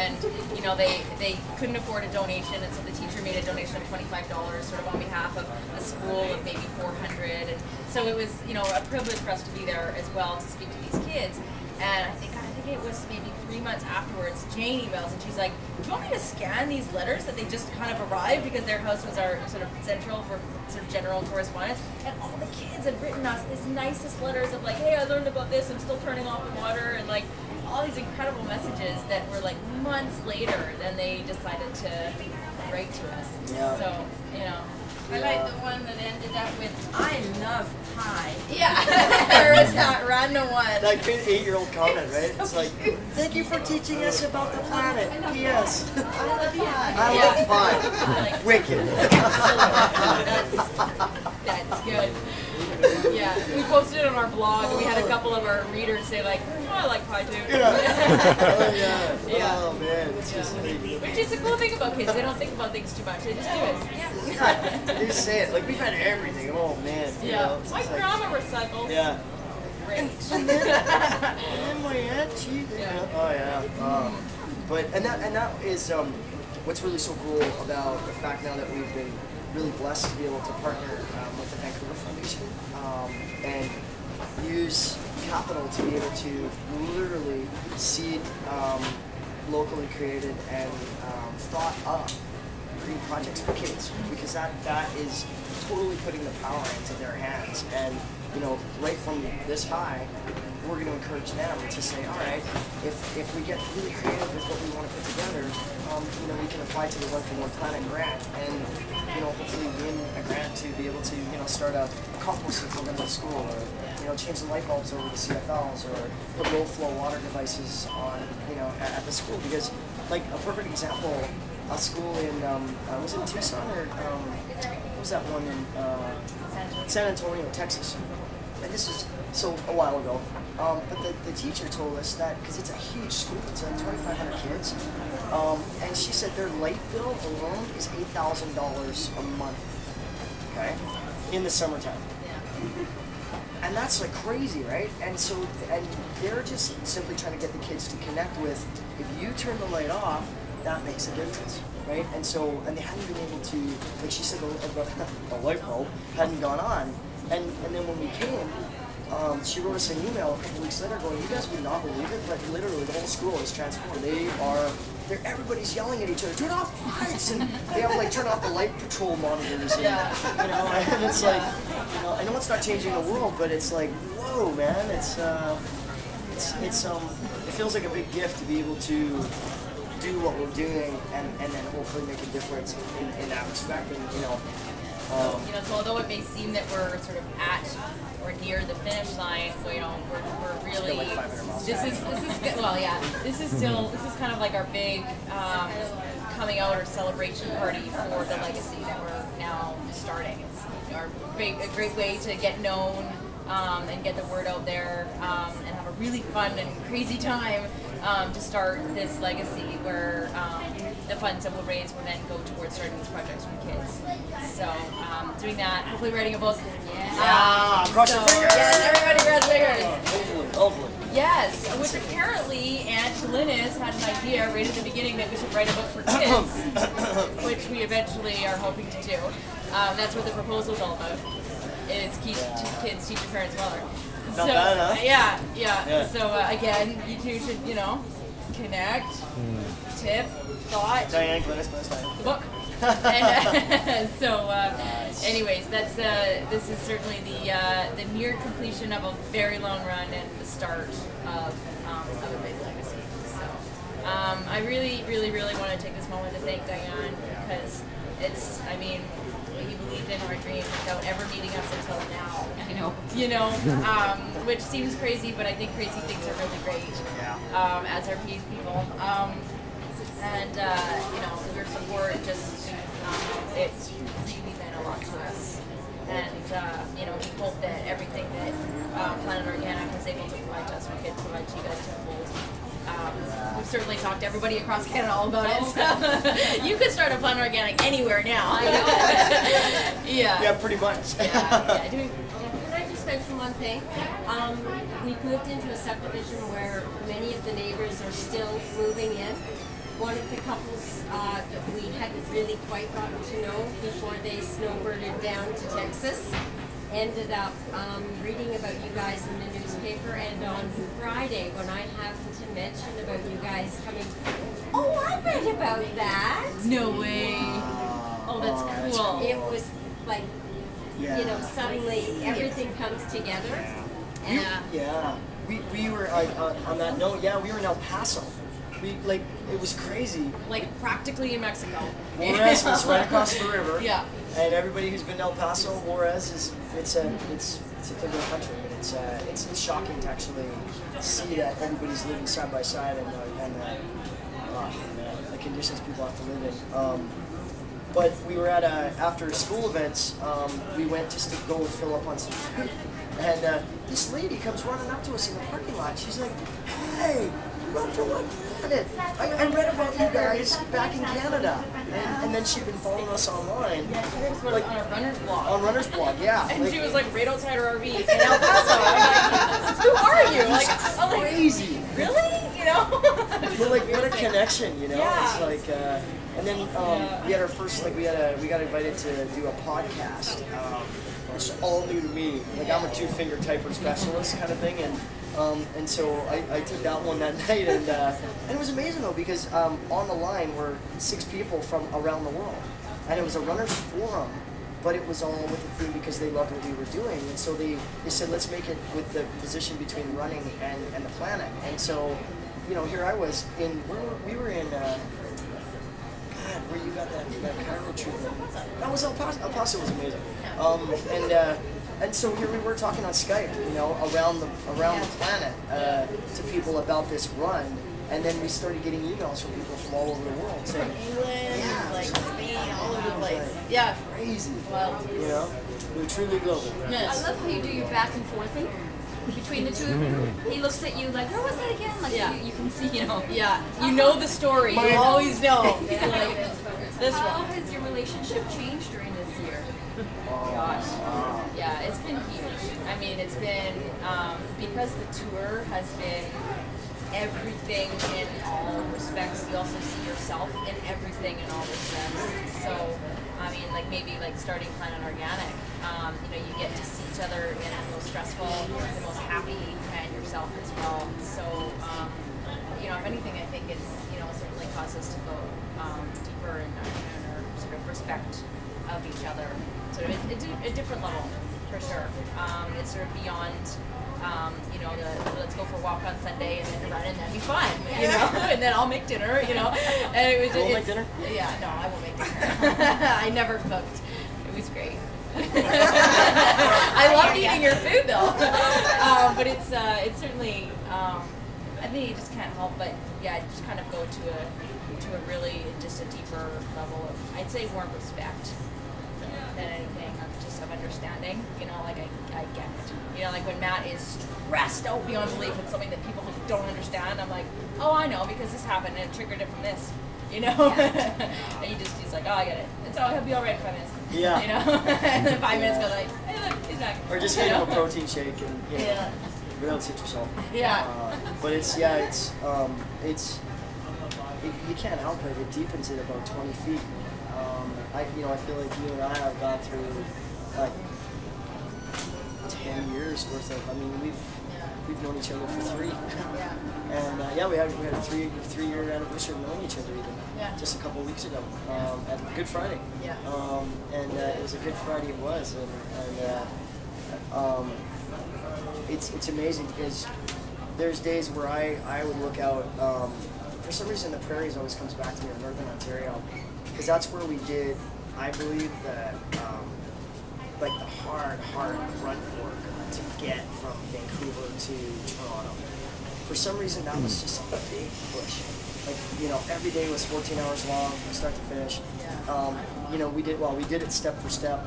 and they couldn't afford a donation, and so the teacher made a donation of $25 sort of on behalf of a school of maybe 400, and so it was a privilege for us to be there as well to speak to these kids. And I think it was maybe 3 months afterwards, Jane emails and she's like, do you want me to scan these letters that they just kind of arrived, because their house was our sort of central for sort of general correspondence, and all the kids had written us these nicest letters of like, hey, I learned about this, I'm still turning off the water, and like all these incredible messages that were like months later then they decided to write to us. Yeah. So, I like the one that ended up with, I love pie. Yeah, there was that random one. That good 8-year-old comment, right? It's like, thank you for teaching us about the planet. P.S. I love pie. I love pie. Wicked. That's good. Yeah, we posted it on our blog, and we had a couple of our readers say like, oh, I like pie too. Yeah. Oh, yeah. Yeah. Oh, man. It's just Which is the cool thing about kids. They don't think about things too much. They just do it. Yeah. You say it. Like, we've had everything. Oh, man. Yeah. My grandma recycles. Yeah. Great. And then my aunt, she... Yeah. Oh, yeah. And that is what's really so cool about the fact now that we've been really blessed to be able to partner with the Vancouver Foundation and use capital to be able to literally seed locally created and thought up green projects for kids, because that is totally putting the power into their hands. And right from this high, we're going to encourage them to say, all right, if we get really creative with what we want to put together, we can apply to the One for One Planet grant, and hopefully win a grant to be able to start a composting program at school, or change the light bulbs over the CFLs, or put low flow water devices on at the school. Because like a perfect example, a school in was it Tucson, or what was that one in San Antonio, Texas? And this is a while ago. But the teacher told us that, because it's a huge school, it's 2,500 kids, and she said their light bill alone is $8,000 a month, okay, in the summertime. And that's like crazy, right? And they're just simply trying to get the kids to connect with, if you turn the light off, that makes a difference, right? And they hadn't been able to, like she said, the light bulb hadn't gone on. And then when we came, she wrote us an email a couple weeks later going, you guys would not believe it, but literally the whole school is transformed. Everybody's yelling at each other, turn off the lights, and they have like turn off the light patrol monitors, and, and it's like, I know it's not changing the world, but it's like, whoa, man, it feels like a big gift to be able to do what we're doing and then hopefully make a difference in that respect, and so although it may seem that we're sort of at or near the finish line, we're really like 500 miles. This is kind of like our big coming out or celebration party for the legacy that we're now starting. It's a great way to get known and get the word out there and have a really fun and crazy time to start this legacy where the funds that we'll raise will then go towards starting these projects for kids. So doing that, hopefully writing a book. Cross your fingers. Yes, everybody cross fingers. Hopefully. Yes, which apparently Aunt Linus had an idea right at the beginning that we should write a book for kids, which we eventually are hoping to do. That's what the proposal is all about. Is kids teach your parents well. Not bad, huh? Yeah. So again, you two should, connect, tip, thought, Diane, Glennis, the book. And anyways, this is certainly the near completion of a very long run and the start of a big legacy. So I really, really, really want to take this moment to thank Diane, because he believed in our dream without ever meeting us until now. Which seems crazy, but I think crazy things are really great. Yeah. As our people. Your support it's really meant a lot to us. And we hope that everything that Planet Organic is able to provide to us, we could provide to you guys tenfold. We've certainly talked to everybody across Canada all about it. So you could start a Planet Organic anywhere now. I know. Yeah, pretty much. Yeah. Can I just mention one thing? We've moved into a subdivision where many of the neighbors are still moving in. the couples that we hadn't really quite gotten to know before they snowbirded down to Texas. Ended up reading about you guys in the newspaper, and on Friday when I happened to mention about you guys coming, oh, I read about that. No way. Oh, that's cool. It was like, you know, suddenly everything comes together. Yeah. We were on that note. Yeah, we were in El Paso. It was crazy. Like practically in Mexico. Juarez was right across the river. Yeah. And everybody who's been to El Paso, Juarez it's a third world country. And it's shocking to actually see that everybody's living side by side and the conditions people have to live in. But we were at after school events. We went just to go fill up on some food, and this lady comes running up to us in the parking lot. She's like, "Hey, run for one planet! I read about you guys back in Canada." And then she'd been following us online. Yeah, she was like on a runner's blog. On runner's blog, yeah. And she was like right outside her RV in El Paso. I'm like, who are you? Like, I'm like, crazy. really? You know? Well, like, what a connection, you know? Yeah. It's like, and then we had our first, like, we got invited to do a podcast, which is all new to me. Like, I'm a two-finger typer specialist kind of thing, and so I took that one that night, and it was amazing though, because on the line were 6 people from around the world, and it was a runner's forum, but it was all with the theme because they loved what we were doing, and so they said, let's make it with the position between running and the planet. And so, you know, here I was we were in God, where you got that Cairo treatment. That was El Paso. El Paso was amazing. And so here we were talking on Skype, you know, around the planet to people about this run, and then we started getting emails from people from all over the world saying, England, like Spain, all over the place. Yeah. Crazy. Well, You know, we're truly global. yes. I love how you do your back and forthing between the two of you. He looks at you like, where was that again? Like you can see, you know. Yeah, you know the story. You always know. Like, this How one. has your relationship changed during this year? Gosh. Yeah, it's been huge. I mean, it's been, because the tour has been everything in all respects, you also see yourself in everything in all respects. So, I mean, like maybe like starting Planet Organic, you know, you get to see each other in the most stressful, the most happy, and yourself as well. So, you know, if anything, I think it's, you know, certainly caused us to go deeper in our sort of respect of each other, sort of a different level, for sure. It's sort of beyond, you know, let's go for a walk on Sunday and then run and that'd be fun, you know, and then I'll make dinner, you know. And it was just, We'll make dinner? Yeah, no, I won't make dinner. I never cooked. It was great. I loved eating your food though. But it's certainly, I think you just can't help but, yeah, just kind of go to a really, just a deeper level of, I'd say, more respect than anything, just of understanding, you know, like I get it. You know, like when Matt is stressed out beyond belief with something that people don't understand, I'm like, oh, I know, because this happened and it triggered it from this, you know? And he's like, oh, I get it. And so he'll be all right in 5 minutes. Yeah. You know? And then 5 minutes goes like, hey, look, he's back. Or just feed him a protein shake and, you know, Yeah. without citrus salt. Yeah. But you can't help it. It deepens it about 20 feet. I feel like you and I have gone through like 10 years worth of. I mean, we've known each other for 3. And we had a 3-year anniversary of knowing each other even just a couple of weeks ago at Good Friday. Yeah. And it was a Good Friday. It was, and it's amazing because there's days where I would look out. For some reason, the prairies always comes back to me in Northern Ontario, because that's where we did, I believe, the hard grunt work to get from Vancouver to Toronto. For some reason, that was just a big push. Like, you know, every day was 14 hours long from start to finish. You know, we did it step for step,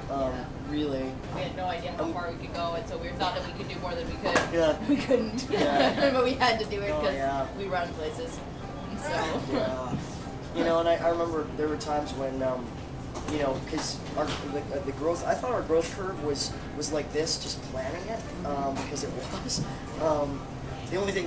really. We had no idea how far we could go, and so we thought that we could do more than we could. Yeah. We couldn't. Yeah. But we had to do it because we run places. So. Yeah. You know, and I remember there were times when, you know, because the growth, I thought our growth curve was like this, just planning it, because it was. The only thing